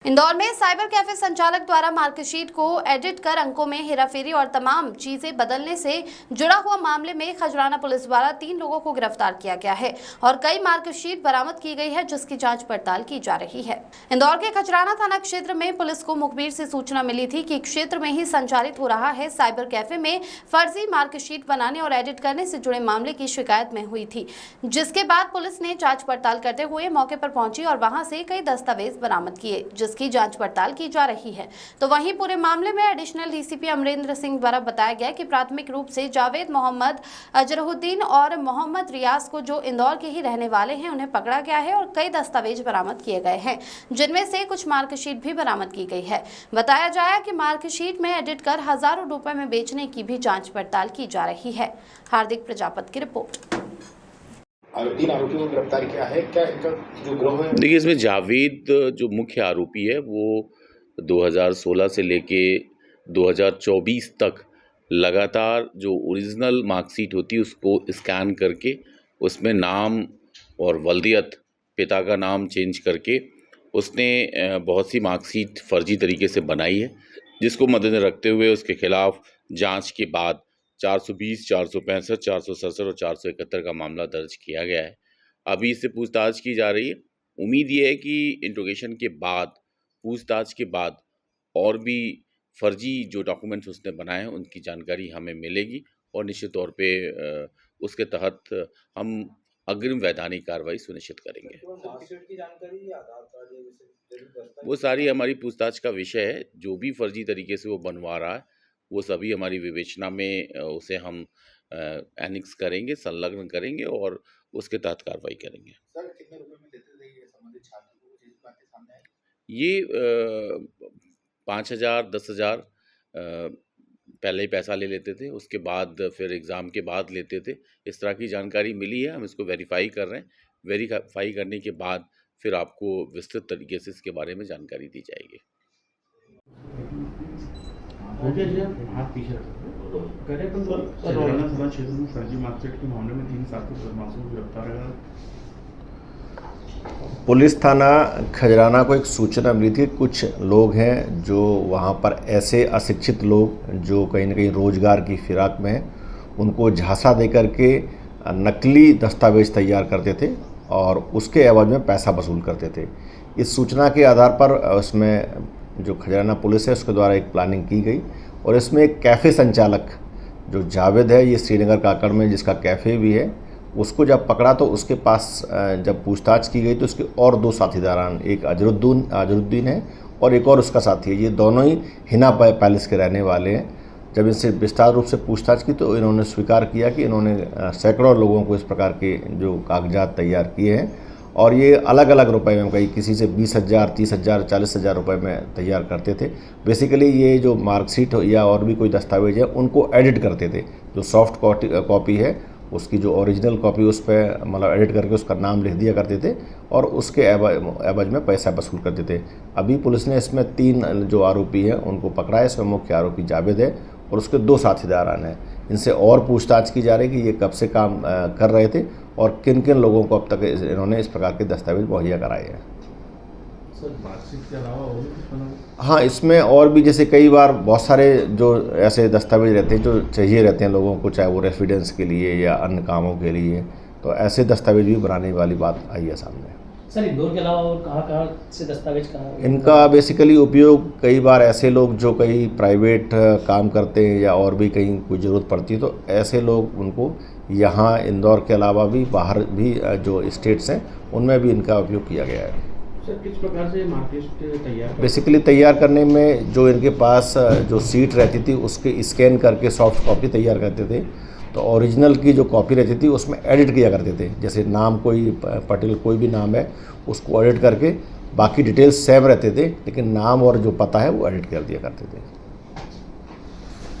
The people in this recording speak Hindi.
इंदौर में साइबर कैफे संचालक द्वारा मार्कशीट को एडिट कर अंकों में हेराफेरी और तमाम चीजें बदलने से जुड़ा हुआ मामले में खजराना पुलिस द्वारा 3 लोगों को गिरफ्तार किया गया है और कई मार्कशीट बरामद की गई है, जिसकी जांच पड़ताल की जा रही है। इंदौर के खजराना थाना क्षेत्र में पुलिस को मुखबिर से सूचना मिली थी कि क्षेत्र में ही संचालित हो रहा है साइबर कैफे में फर्जी मार्कशीट बनाने और एडिट करने से जुड़े मामले की शिकायत में हुई थी, जिसके बाद पुलिस ने जाँच पड़ताल करते हुए मौके पर पहुंची और वहां से कई दस्तावेज बरामद किए, जिसकी जांच पड़ताल की जा रही है। तो वहीं पूरे मामले में एडिशनल डीसीपी अमरेंद्र सिंह द्वारा बताया गया कि प्राथमिक रूप से जावेद मोहम्मद अजरुद्दीन और मोहम्मद रियाज को, जो इंदौर के ही रहने वाले हैं, उन्हें पकड़ा गया है और कई दस्तावेज बरामद किए गए हैं, जिनमें से कुछ मार्कशीट भी बरामद की गई है। बताया जाए कि मार्कशीट में एडिट कर हजारों रुपए में बेचने की भी जांच पड़ताल की जा रही है। हार्दिक प्रजापति की रिपोर्ट। 3 आरोपियों को गिरफ्तार किया है। क्या इनका जो गिरोह है? देखिए, इसमें जावेद जो मुख्य आरोपी है वो 2016 से लेके 2024 तक लगातार जो ओरिजिनल मार्कशीट होती है उसको स्कैन करके उसमें नाम और वल्दियत, पिता का नाम चेंज करके उसने बहुत सी मार्कशीट फर्जी तरीके से बनाई है, जिसको मद्देनजर रखते हुए उसके खिलाफ जांच के बाद 420, 465, 467 और 471 का मामला दर्ज किया गया है। अभी इससे पूछताछ की जा रही है। उम्मीद ये है कि इंट्रोगेशन के बाद, पूछताछ के बाद और भी फर्जी जो डॉक्यूमेंट्स उसने बनाए हैं उनकी जानकारी हमें मिलेगी और निश्चित तौर पे उसके तहत हम अग्रिम वैधानिक कार्रवाई सुनिश्चित करेंगे। वो सारी हमारी पूछताछ का विषय है। जो भी फर्जी तरीके से वो बनवा रहा है वो सभी हमारी विवेचना में उसे हम एनेक्स करेंगे, संलग्न करेंगे और उसके तहत कार्रवाई करेंगे। सर, कितने रुपए में देते थे ये संबंधित छात्र को? कुछ इस बात के सामने आई? ये 5,000, 10,000 पहले ही पैसा ले लेते थे, उसके बाद फिर एग्ज़ाम के बाद लेते थे। इस तरह की जानकारी मिली है, हम इसको वेरीफाई कर रहे हैं। वेरीफाई करने के बाद फिर आपको विस्तृत तरीके से इसके बारे में जानकारी दी जाएगी। पुलिस थाना खजराना को एक सूचना मिली थी। कुछ लोग हैं जो वहाँ पर ऐसे अशिक्षित लोग जो कहीं न कहीं रोजगार की फिराक में हैं, उनको झांसा दे करके नकली दस्तावेज तैयार करते थे और उसके एवज में पैसा वसूल करते थे। इस सूचना के आधार पर उसमें जो खजराना पुलिस है उसके द्वारा एक प्लानिंग की गई और इसमें एक कैफ़े संचालक जो जावेद है, ये श्रीनगर काकड़ में जिसका कैफ़े भी है, उसको जब पकड़ा तो उसके पास जब पूछताछ की गई तो उसके और 2 साथीदारान, एक अजरुद्दीन है और एक और उसका साथी है, ये दोनों ही हिना पैलेस के रहने वाले हैं। जब इनसे विस्तार रूप से पूछताछ की तो इन्होंने स्वीकार किया कि इन्होंने सैकड़ों लोगों को इस प्रकार के जो कागजात तैयार किए हैं और ये अलग अलग रुपए में, कहीं किसी से 20,000, 30,000, 40,000 रुपये में तैयार करते थे। बेसिकली ये जो मार्कशीट या और भी कोई दस्तावेज है उनको एडिट करते थे। जो सॉफ्ट कॉपी है उसकी जो ओरिजिनल कॉपी उस पर मतलब एडिट करके उसका नाम लिख दिया करते थे और उसके एवज में पैसा वसूल करते थे। अभी पुलिस ने इसमें 3 जो आरोपी हैं उनको पकड़ा है। इसमें मुख्य आरोपी जावेद है और उसके 2 साथीदारान हैं। इनसे और पूछताछ की जा रही है कि ये कब से काम कर रहे थे और किन किन लोगों को अब तक इन्होंने इस प्रकार के दस्तावेज मुहैया कराए हैं। सर, मार्कशीट के अलावा और भी कुछ बना? हाँ, इसमें और भी जैसे कई बार बहुत सारे जो ऐसे दस्तावेज रहते हैं जो चाहिए रहते हैं लोगों को, चाहे वो रेसिडेंस के लिए या अन्य कामों के लिए, तो ऐसे दस्तावेज भी बनाने वाली बात आई है सामने। सर, इंदौर के अलावा और कहाँ से दस्तावेज कहाँ? इनका बेसिकली उपयोग कई बार ऐसे लोग जो कहीं प्राइवेट काम करते हैं या और भी कहीं कोई ज़रूरत पड़ती है तो ऐसे लोग उनको यहाँ इंदौर के अलावा भी बाहर भी जो स्टेट्स हैं उनमें भी इनका उपयोग किया गया है। सर, किस प्रकार से मार्कशीट तैयार? बेसिकली तैयार करने में जो इनके पास जो सीट रहती थी उसके स्कैन करके सॉफ्ट कॉपी तैयार करते थे, तो ओरिजिनल की जो कॉपी रहती थी उसमें एडिट किया करते थे। जैसे नाम कोई पर्टिकुलर कोई भी नाम है उसको एडिट करके बाकी डिटेल्स सेम रहते थे, लेकिन नाम और जो पता है वो एडिट कर दिया करते थे।